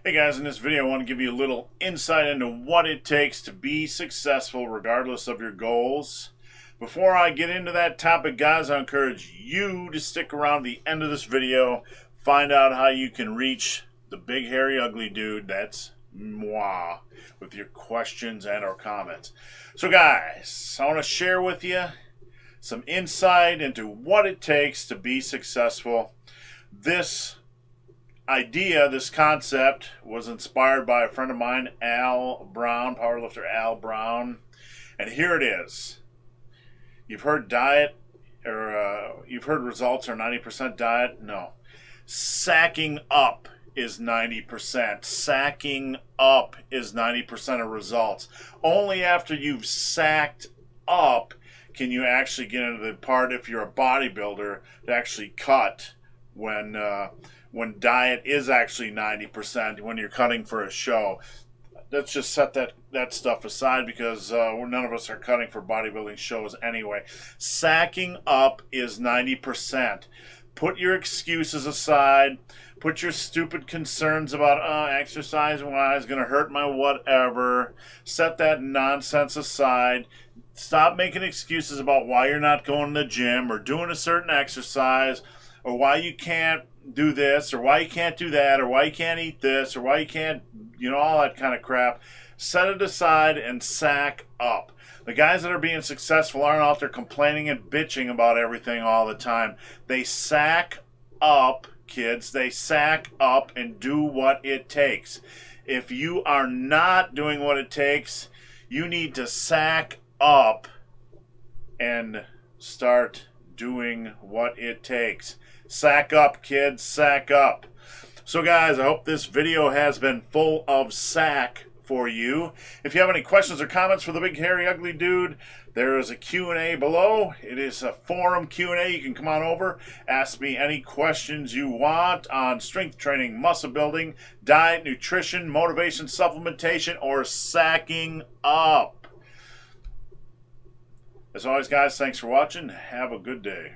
Hey guys, in this video I want to give you a little insight into what it takes to be successful regardless of your goals. Before I get into that topic, guys, I encourage you to stick around the end of this video, find out how you can reach the big hairy ugly dude, that's moi, with your questions and or comments. So guys, I want to share with you some insight into what it takes to be successful. This concept was inspired by a friend of mine, Al Brown, powerlifter Al Brown. And here it is. You've heard diet, or you've heard results are 90% diet. No. Sacking up is 90%. Sacking up is 90% of results. Only after you've sacked up can you actually get into the part, if you're a bodybuilder, to actually cut when diet is actually 90%, when you're cutting for a show. Let's just set that stuff aside because none of us are cutting for bodybuilding shows anyway. Sacking up is 90%. Put your excuses aside. Put your stupid concerns about exercise-wise, going to hurt my whatever. Set that nonsense aside. Stop making excuses about why you're not going to the gym or doing a certain exercise, or why you can't do this, or why you can't do that, or why you can't eat this, or why you can't, all that kind of crap. Set it aside and sack up. The guys that are being successful aren't out there complaining and bitching about everything all the time. They sack up, kids. They sack up and do what it takes. If you are not doing what it takes, you need to sack up and start doing what it takes. Sack up, kids, sack up. So guys, I hope this video has been full of sack for you. If you have any questions or comments for the big hairy ugly dude, there is a Q&A below. It is a forum Q&A. You can come on over, ask me any questions you want on strength training, muscle building, diet, nutrition, motivation, supplementation, or sacking up. As always, guys, thanks for watching. Have a good day.